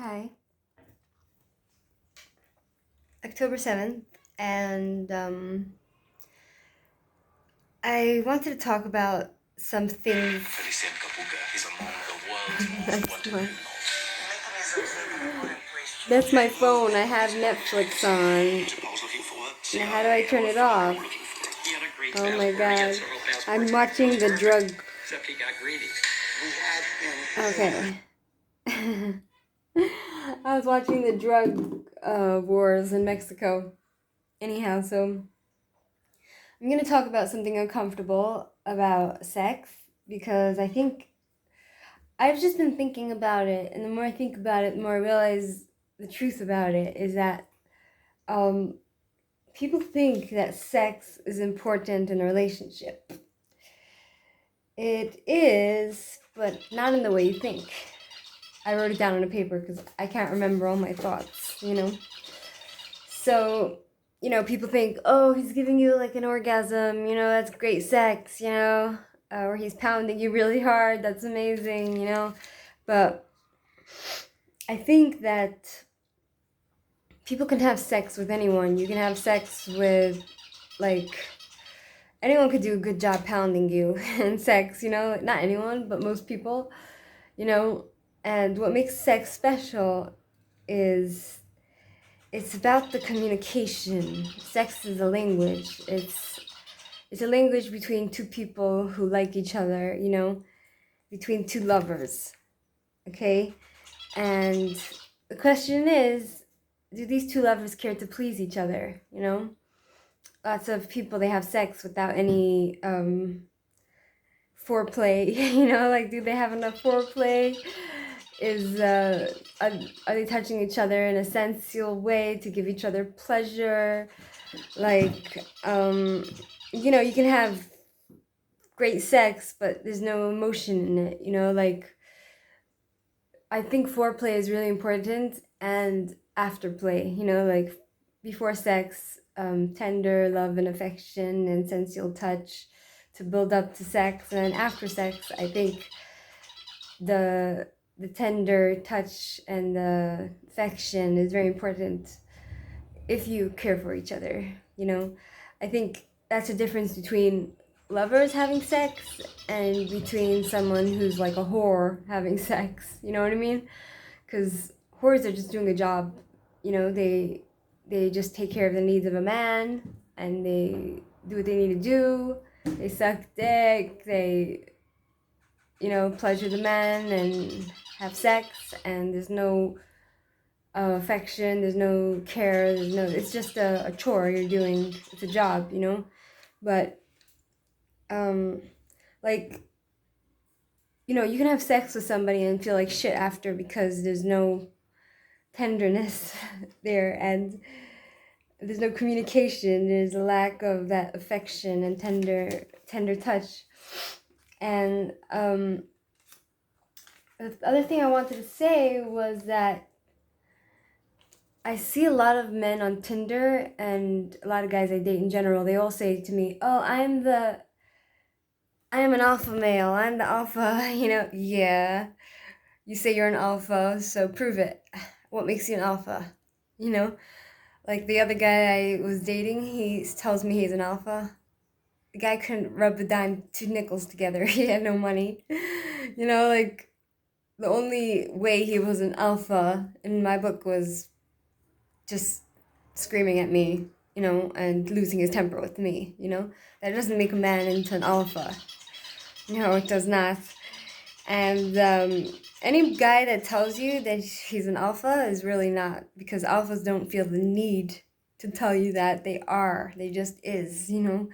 Hi, October 7th, and I wanted to talk about some things. That's my, that's my phone. I have Netflix on. Now, how do I turn it off? Oh my god. I'm watching the drug. Okay. I was watching the drug wars in Mexico. Anyhow, so I'm going to talk about something uncomfortable about sex because I think I've just been thinking about it, and the more I think about it, the more I realize the truth about it is that um, people think that sex is important in a relationship. It is, but not in the way you think. I wrote it down on a paper because I can't remember all my thoughts. So, people think, oh, he's giving you like an orgasm, that's great sex. Or he's pounding you really hard, that's amazing. But I think that people can have sex with anyone. You can have sex with, like, anyone could do a good job pounding you in sex. Not anyone, but most people. And what makes sex special is it's about the communication. Sex is a language. It's a language between two people who like each other, between two lovers. Okay? And the question is, do these two lovers care to please each other? Lots of people, they have sex without any foreplay. Like, do they have enough foreplay? Are they touching each other in a sensual way to give each other pleasure? Like, you can have great sex, but there's no emotion in it. Like, I think foreplay is really important, and afterplay, like before sex, tender love and affection and sensual touch to build up to sex, and then after sex, I think the tender touch and the affection is very important if you care for each other. I think that's a difference between lovers having sex and between someone who's like a whore having sex. You know what I mean? Because whores are just doing a job. They just take care of the needs of a man, and they do what they need to do. They suck dick. They pleasure the man and have sex, and there's no affection, there's no care, it's just a chore you're doing. It's a job. But, like, you can have sex with somebody and feel like shit after because there's no tenderness there, and there's no communication, there's a lack of that affection and tender touch. And the other thing I wanted to say was that I see a lot of men on Tinder and a lot of guys I date in general. They all say to me, "Oh, I am an alpha male. I'm the alpha." Yeah. You say you're an alpha, so prove it. What makes you an alpha? You know, like the other guy I was dating, he tells me he's an alpha. The guy couldn't rub a dime, two nickels together. He had no money. Like the only way he was an alpha in my book was just screaming at me, and losing his temper with me. That doesn't make a man into an alpha. No, it does not. And any guy that tells you that he's an alpha is really not, because alphas don't feel the need to tell you that they are. They just is. You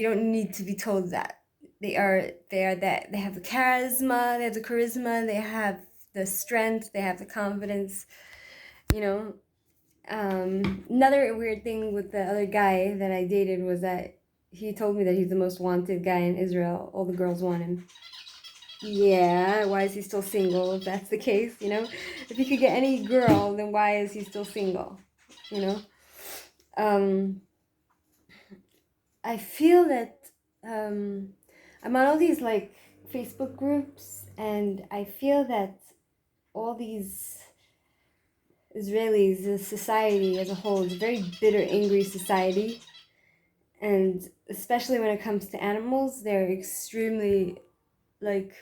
don't need to be told that. They are that. They have the charisma, they have the strength, they have the confidence, you know. Another weird thing with the other guy that I dated was that he told me that he's the most wanted guy in Israel. All the girls want him. Yeah, why is he still single if that's the case? If he could get any girl, then why is he still single? You know? Um, I feel that I'm on all these like Facebook groups, and I feel that all these Israelis, the society as a whole, is a very bitter, angry society. And especially when it comes to animals, they're extremely, like,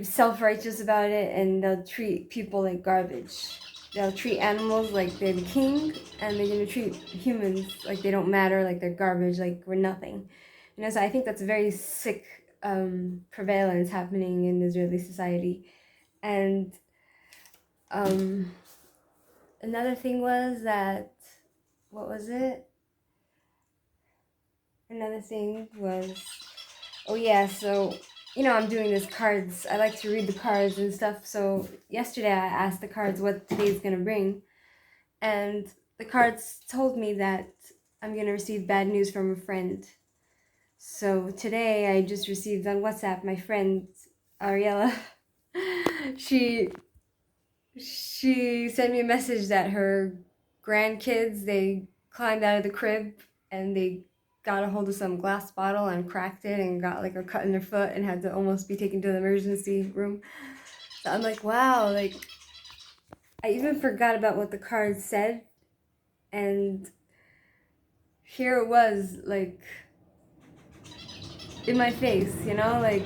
self-righteous about it, and they'll treat people like garbage. They'll treat animals like they're the king, and they're gonna treat humans like they don't matter, like they're garbage, like we're nothing. So I think that's a very sick prevalence happening in Israeli society. And um, another thing was that, what was it? Another thing was, oh yeah, so I'm doing this cards. I like to read the cards and stuff. So yesterday I asked the cards what today's gonna bring, and the cards told me that I'm gonna receive bad news from a friend. So today I just received on WhatsApp my friend Ariella. she she sent me a message that her grandkids, they climbed out of the crib and they got a hold of some glass bottle and cracked it and got like a cut in their foot and had to almost be taken to the emergency room. So I'm like, wow, like I even forgot about what the card said, and here it was, like in my face, like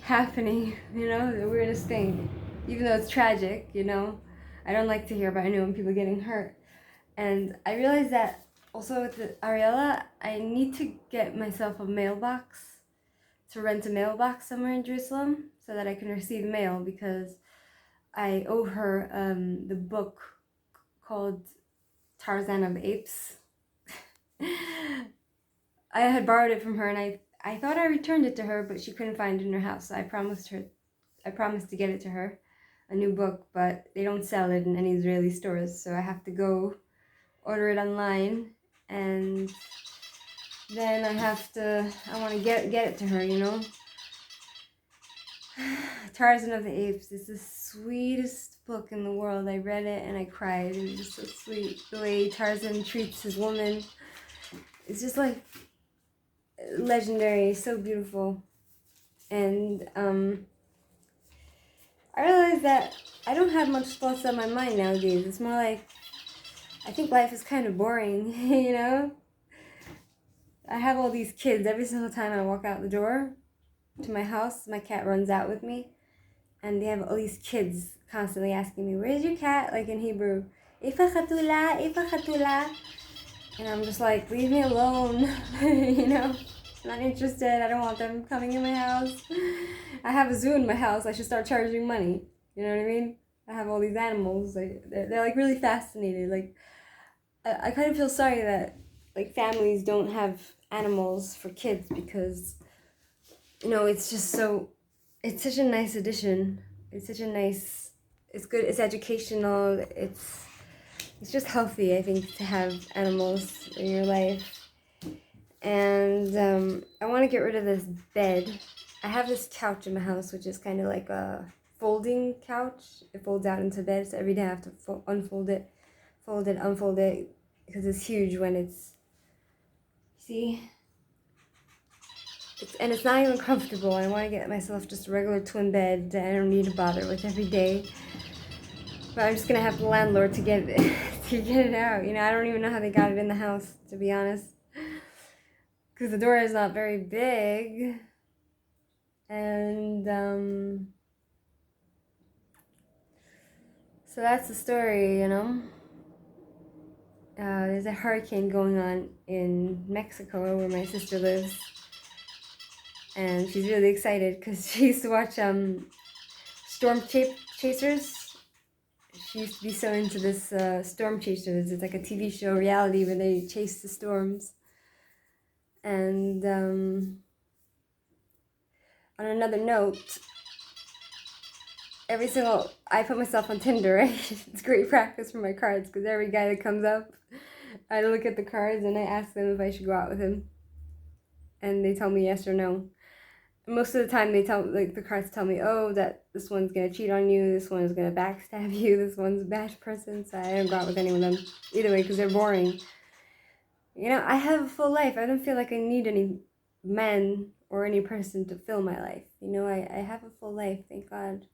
happening, the weirdest thing. Even though it's tragic, I don't like to hear about anyone, people getting hurt. And I realized that also with Ariella, I need to get myself a mailbox, to rent a mailbox somewhere in Jerusalem so that I can receive mail, because I owe her the book called Tarzan of the Apes. I had borrowed it from her, and I thought I returned it to her, but she couldn't find it in her house. So I promised to get it to her, a new book, but they don't sell it in any Israeli stores, so I have to go order it online, and then I want to get it to her. Tarzan of the Apes is the sweetest book in the world. I read it and I cried. It was just so sweet. The way Tarzan treats his woman, it's just like legendary, so beautiful. And I realized that I don't have much thoughts on my mind nowadays. It's more like, I think life is kind of boring, I have all these kids. Every single time I walk out the door to my house, my cat runs out with me. And they have all these kids constantly asking me, where's your cat? Like in Hebrew, Ifa chatula, Ifa chatula. And I'm just like, leave me alone. Not interested. I don't want them coming in my house. I have a zoo in my house. I should start charging money. You know what I mean? I have all these animals. They're like really fascinated. Like, I kind of feel sorry that like families don't have animals for kids, because it's just so, it's such a nice addition. It's good, it's educational, it's just healthy, I think, to have animals in your life. And I want to get rid of this bed. I have this couch in my house, which is kind of like a folding couch. It folds out into bed, so every day I have to unfold it, fold it, unfold it, because it's huge when it's, see? And it's not even comfortable. I want to get myself just a regular twin bed that I don't need to bother with every day. But I'm just going to have the landlord to get it, to get it out. I don't even know how they got it in the house, to be honest. Because the door is not very big. And so that's the story, There's a hurricane going on in Mexico, where my sister lives. And she's really excited because she used to watch Storm Chasers. She used to be so into this Storm Chasers. It's like a TV show, reality, where they chase the storms. And on another note, I put myself on Tinder, right? It's great practice for my cards, because every guy that comes up, I look at the cards and I ask them if I should go out with him. And they tell me yes or no. Most of the time the cards tell me, oh, that this one's gonna cheat on you, this one is gonna backstab you, this one's a bad person, so I don't go out with any of them either way, because they're boring. I have a full life. I don't feel like I need any men or any person to fill my life. I have a full life, thank God.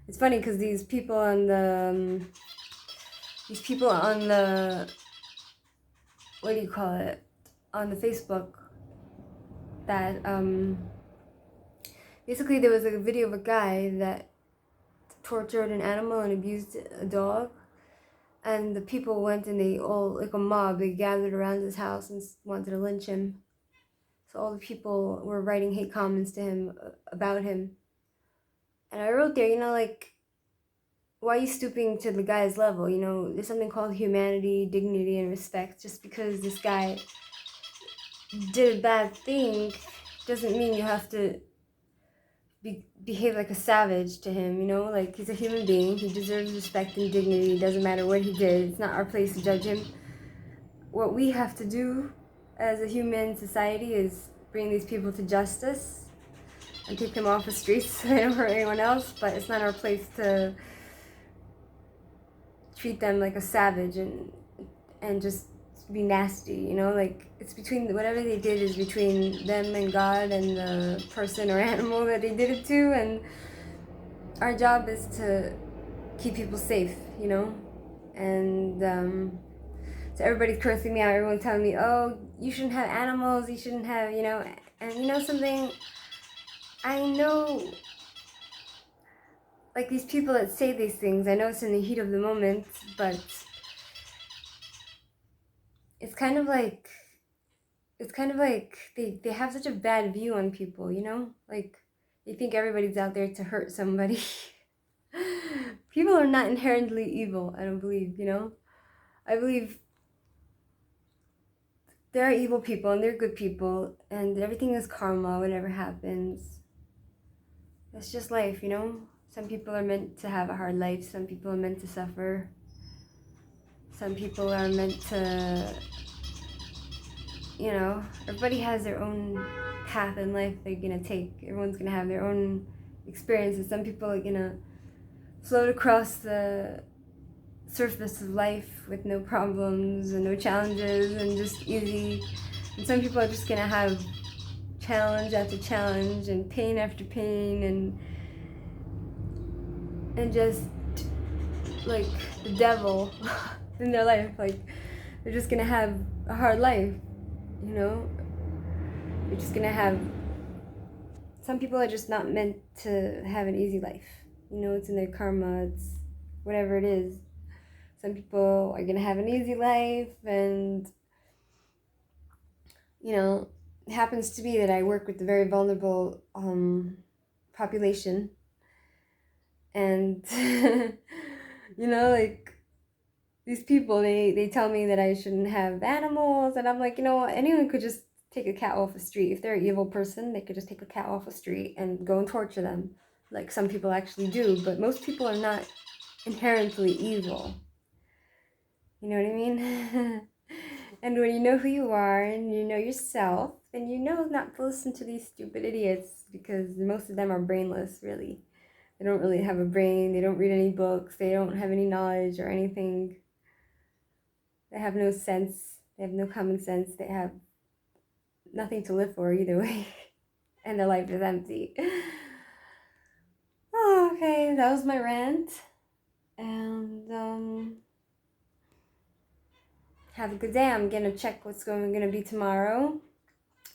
It's funny because these people on the, what do you call it, on the Facebook, that basically there was a video of a guy that tortured an animal and abused a dog, and the people went and they all, like a mob, they gathered around his house and wanted to lynch him. So all the people were writing hate comments to him about him. And I wrote there, like, why are you stooping to the guy's level? There's something called humanity, dignity, and respect. Just because this guy did a bad thing doesn't mean you have to behave like a savage to him, Like, he's a human being. He deserves respect and dignity. It doesn't matter what he did. It's not our place to judge him. What we have to do as a human society is bring these people to justice and take them off the streets so they don't hurt anyone else. But it's not our place to treat them like a savage and just be nasty, Like, it's between, whatever they did is between them and God and the person or animal that they did it to, and our job is to keep people safe, And so everybody's cursing me out, everyone telling me, oh, you shouldn't have animals, you shouldn't have, and something, I know, like, these people that say these things, I know it's in the heat of the moment, but it's kind of like they have such a bad view on people, Like, they think everybody's out there to hurt somebody. People are not inherently evil, I don't believe, I believe there are evil people and there are good people, and everything is karma, whatever happens. It's just life, Some people are meant to have a hard life, some people are meant to suffer. Some people are meant to, everybody has their own path in life they're gonna take. Everyone's gonna have their own experiences. Some people are gonna float across the surface of life with no problems and no challenges and just easy. And some people are just gonna have challenge after challenge and pain after pain and just like the devil in their life. Like, they're just gonna have a hard life, They're just gonna have. Some people are just not meant to have an easy life. It's in their karma. It's whatever it is. Some people are gonna have an easy life, and it happens to be that I work with a very vulnerable population, and like, these people, they tell me that I shouldn't have animals, and I'm like, anyone could just take a cat off the street. If they're an evil person, they could just take a cat off the street and go and torture them, like some people actually do. But most people are not inherently evil. You know what I mean? And when you know who you are and you know yourself, then you know not to listen to these stupid idiots, because most of them are brainless, really. They don't really have a brain. They don't read any books. They don't have any knowledge or anything. They have no sense. They have no common sense. They have nothing to live for either way. And their life is empty. Oh, okay, that was my rant. And have a good day. I'm gonna check what's gonna be tomorrow.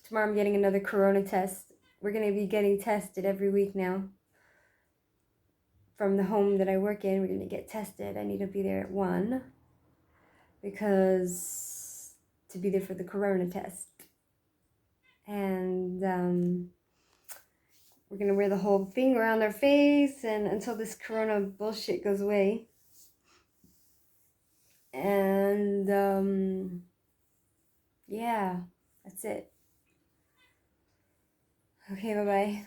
Tomorrow I'm getting another corona test. We're gonna be getting tested every week now. From the home that I work in, we're gonna get tested. I need to be there at 1 because to be there for the corona test. And we're gonna wear the whole thing around our face and until this corona bullshit goes away. And yeah, that's it. Okay, bye-bye.